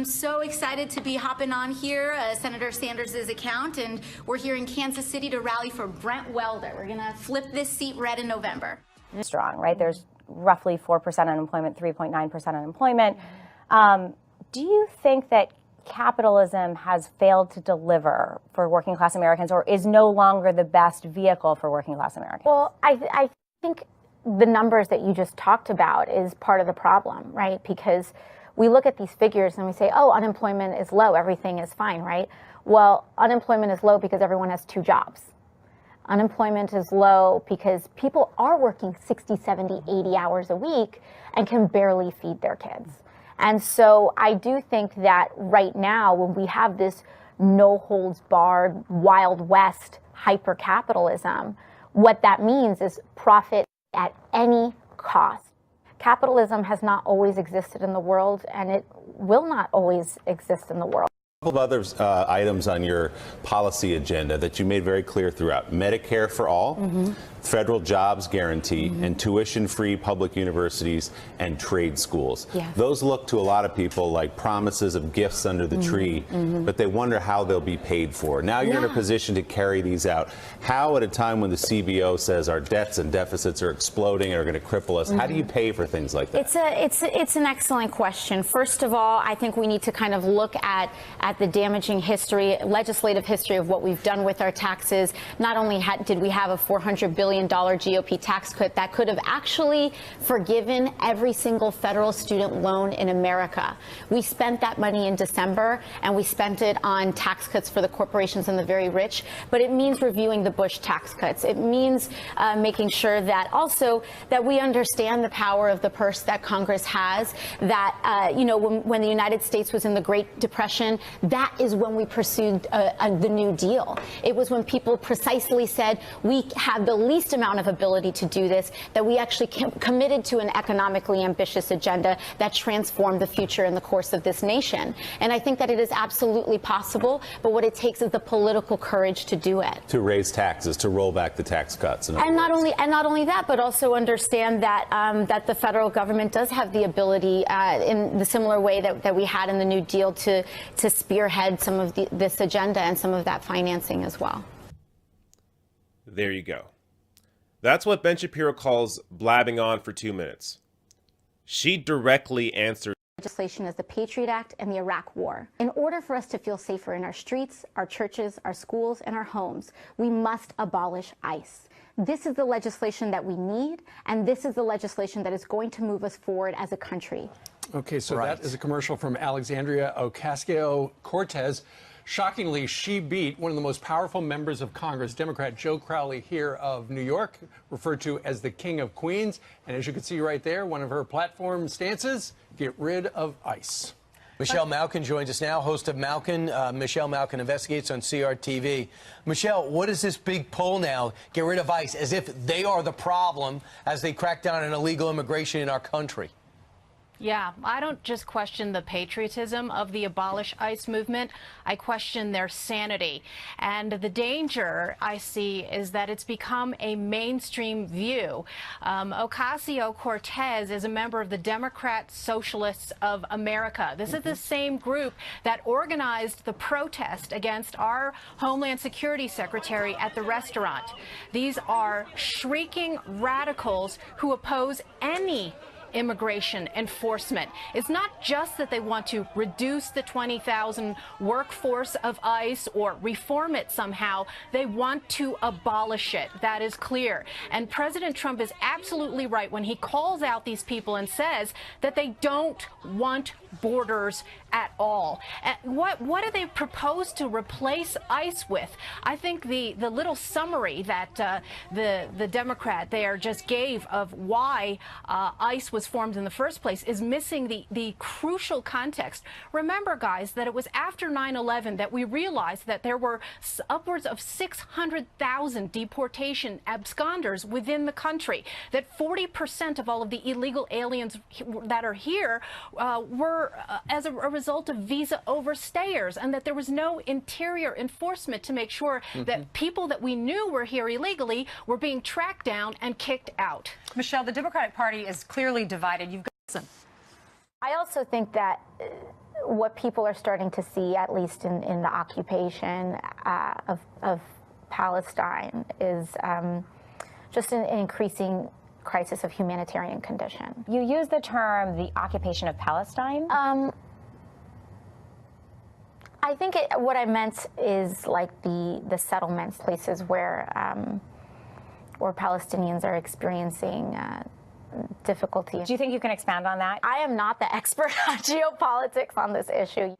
So excited to be hopping on here, Senator Sanders' account, and we're here in Kansas City to rally for Brent Welder. We're going to flip this seat red in November. Strong, right? There's roughly 4% unemployment, 3.9% unemployment. Do you think that capitalism has failed to deliver for working class Americans, or is no longer the best vehicle for working class Americans? Well, I think the numbers that you just talked about is part of the problem, right? Because we look at these figures and we say, oh, unemployment is low, everything is fine, right? Well, unemployment is low because everyone has 2 jobs. Unemployment is low because people are working 60, 70, 80 hours a week and can barely feed their kids. And so I do think that right now, when we have this no holds barred, Wild West hyper-capitalism, what that means is profit at any cost. Capitalism has not always existed in the world, and it will not always exist in the world. A couple of other items on your policy agenda that you made very clear throughout: Medicare for all, federal jobs guarantee, and tuition-free public universities and trade schools. Those look to a lot of people like promises of gifts under the tree, but they wonder how they'll be paid for. Now you're in a position to carry these out. How, at a time when the CBO says our debts and deficits are exploding and are going to cripple us, how do you pay for things like that? It's an excellent question. First of all, I think we need to kind of look at the damaging history, legislative history of what we've done with our taxes. Not only did we have a $400 billion GOP tax cut that could have actually forgiven every single federal student loan in America. We spent that money in December, and we spent it on tax cuts for the corporations and the very rich. But it means reviewing the Bush tax cuts. It means making sure that also that we understand the power of the purse that Congress has, that, when the United States was in the Great Depression, that is when we pursued the New Deal. It was when people precisely said, we have the least amount of ability to do this, that we actually committed to an economically ambitious agenda that transformed the future and the course of this nation. And I think that it is absolutely possible, but what it takes is the political courage to do it. To raise taxes, to roll back the tax cuts. And not only that, but also understand that that the federal government does have the ability, in the similar way that we had in the New Deal, to spearhead some of this agenda and some of that financing as well. There you go. That's what Ben Shapiro calls blabbing on for 2 minutes. She directly answered. Legislation is the Patriot Act and the Iraq War. In order for us to feel safer in our streets, our churches, our schools, and our homes, we must abolish ICE. This is the legislation that we need, and this is the legislation that is going to move us forward as a country. Okay, so that is a commercial from Alexandria Ocasio-Cortez. Shockingly, she beat one of the most powerful members of Congress, Democrat Joe Crowley here of New York, referred to as the King of Queens. And as you can see right there, one of her platform stances, get rid of ICE. Michelle Malkin joins us now, host of Michelle Malkin Investigates on CRTV. Michelle, what is this big pull now, get rid of ICE, as if they are the problem as they crack down on illegal immigration in our country? Yeah, I don't just question the patriotism of the Abolish ICE movement. I question their sanity. And the danger I see is that it's become a mainstream view. Ocasio-Cortez is a member of the Democrat Socialists of America. This is the same group that organized the protest against our Homeland Security Secretary at the restaurant. These are shrieking radicals who oppose any immigration enforcement. It's not just that they want to reduce the 20,000 workforce of ICE or reform it somehow. They want to abolish it. That is clear. And President Trump is absolutely right when he calls out these people and says that they don't want borders at all. And what do they propose to replace ICE with? I think the little summary that the Democrat there just gave of why ICE was formed in the first place is missing the crucial context. Remember, guys, that it was after 9/11 that we realized that there were upwards of 600,000 deportation absconders within the country, that 40% of all of the illegal aliens that are here were as a result of visa overstayers, and that there was no interior enforcement to make sure that people that we knew were here illegally were being tracked down and kicked out. Michelle, the Democratic Party is clearly divided. You've got. I also think that what people are starting to see, at least in the occupation of Palestine, is just an increasing crisis of humanitarian condition. You use the term the occupation of Palestine. I think what I meant is like the settlements, places where Palestinians are experiencing difficulty. Do you think you can expand on that? I am not the expert on geopolitics on this issue.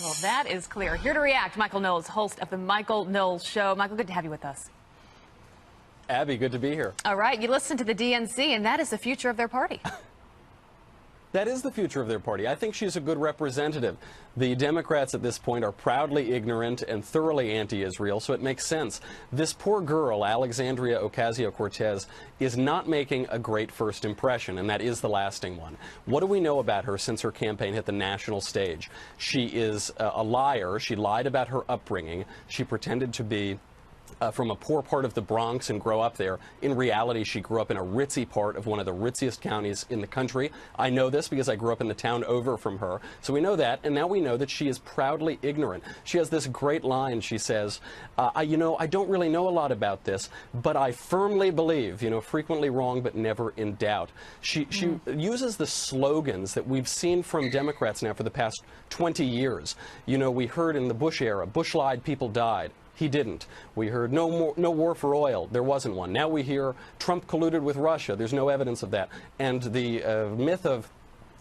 Well, that is clear. Here to react, Michael Knowles, host of the Michael Knowles Show. Michael, good to have you with us. Abby, good to be here. All right, you listened to the DNC, and that is the future of their party. That is the future of their party. I think she's a good representative. The Democrats at this point are proudly ignorant and thoroughly anti-Israel, so it makes sense. This poor girl, Alexandria Ocasio-Cortez, is not making a great first impression, and that is the lasting one. What do we know about her since her campaign hit the national stage? She is a liar. She lied about her upbringing. She pretended to be from a poor part of the Bronx and grow up there. In reality, she grew up in a ritzy part of one of the ritziest counties in the country. I know this because I grew up in the town over from her. So we know that, and now we know that she is proudly ignorant. She has this great line. She says, I don't really know a lot about this, but I firmly believe, frequently wrong, but never in doubt. She uses the slogans that we've seen from Democrats now for the past 20 years. We heard in the Bush era, Bush lied, people died. He didn't. We heard no war for oil. There wasn't one. Now we hear Trump colluded with Russia. There's no evidence of that. And the myth of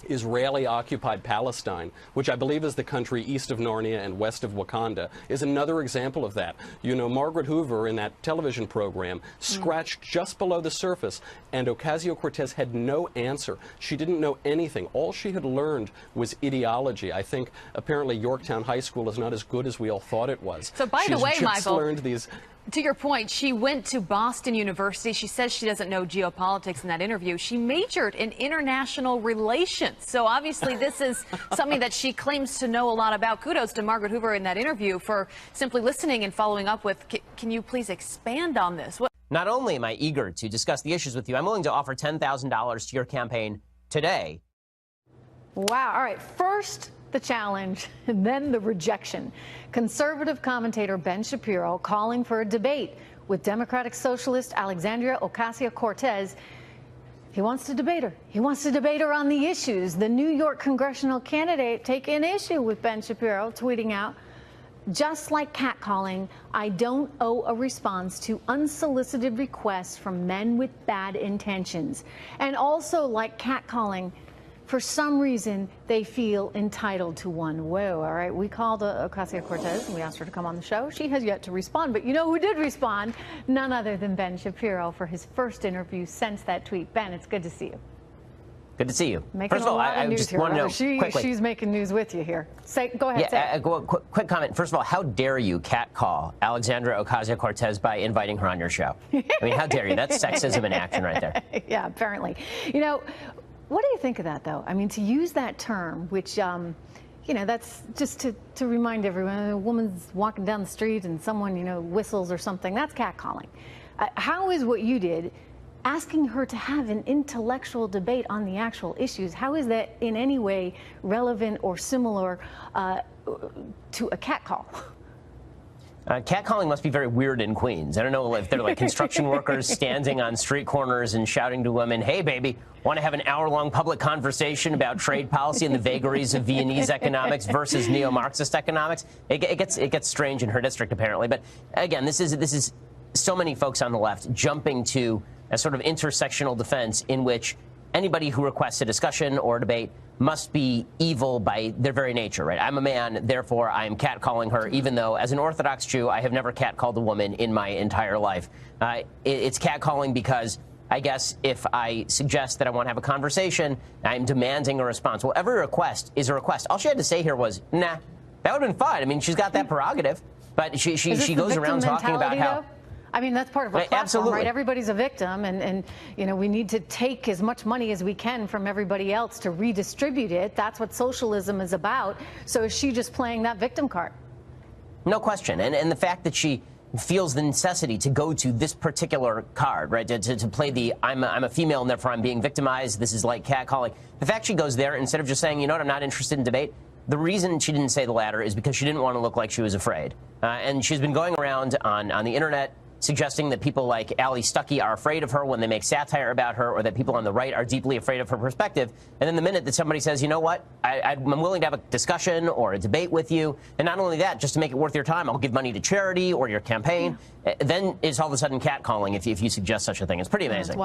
Israeli-occupied Palestine, which I believe is the country east of Narnia and west of Wakanda, is another example of that. Margaret Hoover in that television program scratched just below the surface, and Ocasio-Cortez had no answer. She didn't know anything. All she had learned was ideology. I think apparently Yorktown High School is not as good as we all thought it was. So by the way, Michael, learned these. To your point, she went to Boston University. She says she doesn't know geopolitics in that interview. She majored in international relations. So obviously this is something that she claims to know a lot about. Kudos to Margaret Hoover in that interview for simply listening and following up with, can you please expand on this? Not only am I eager to discuss the issues with you, I'm willing to offer $10,000 to your campaign today. Wow. All right. First, the challenge, and then the rejection. Conservative commentator Ben Shapiro calling for a debate with Democratic Socialist Alexandria Ocasio-Cortez. He wants to debate her. He wants to debate her on the issues. The New York congressional candidate taking issue with Ben Shapiro, tweeting out, just like catcalling, I don't owe a response to unsolicited requests from men with bad intentions. And also like catcalling, for some reason, they feel entitled to one. Whoa, all right. We called Ocasio-Cortez and we asked her to come on the show. She has yet to respond. But you know who did respond? None other than Ben Shapiro for his first interview since that tweet. Ben, it's good to see you. Good to see you. Making First of all, a lot I of news just here. want to know quickly. She's making news with you here. Go ahead. Yeah, quick comment. First of all, how dare you catcall Alexandria Ocasio-Cortez by inviting her on your show? I mean, how dare you? That's sexism in action right there. Yeah, apparently. What do you think of that, though? I mean, to use that term, which, that's just to remind everyone, a woman's walking down the street and someone, whistles or something, that's catcalling. How is what you did, asking her to have an intellectual debate on the actual issues, how is that in any way relevant or similar to a catcall? Catcalling must be very weird in Queens. I don't know if they're like construction workers standing on street corners and shouting to women, hey, baby, want to have an hour-long public conversation about trade policy and the vagaries of Viennese economics versus neo-Marxist economics? It gets strange in her district, apparently. But again, this is so many folks on the left jumping to a sort of intersectional defense in which anybody who requests a discussion or a debate must be evil by their very nature, right? I'm a man, therefore I am catcalling her, even though as an Orthodox Jew, I have never catcalled a woman in my entire life. It's catcalling because I guess if I suggest that I want to have a conversation, I'm demanding a response. Well, every request is a request. All she had to say here was, nah, that would have been fine. I mean, she's got that prerogative, but she goes around talking about how... I mean, that's part of our platform, absolutely. right? Everybody's a victim, and we need to take as much money as we can from everybody else to redistribute it. That's what socialism is about. So is she just playing that victim card? No question. And the fact that she feels the necessity to go to this particular card, right, to play the I'm a female and therefore I'm being victimized, this is like catcalling. The fact she goes there instead of just saying, you know what, I'm not interested in debate, The reason she didn't say the latter is because she didn't want to look like she was afraid. And she's been going around on the internet suggesting that people like Allie Stuckey are afraid of her when they make satire about her, or that people on the right are deeply afraid of her perspective. And then the minute that somebody says, you know what, I'm willing to have a discussion or a debate with you, and not only that, just to make it worth your time, I'll give money to charity or your campaign, then it's all of a sudden catcalling if you suggest such a thing. It's pretty amazing.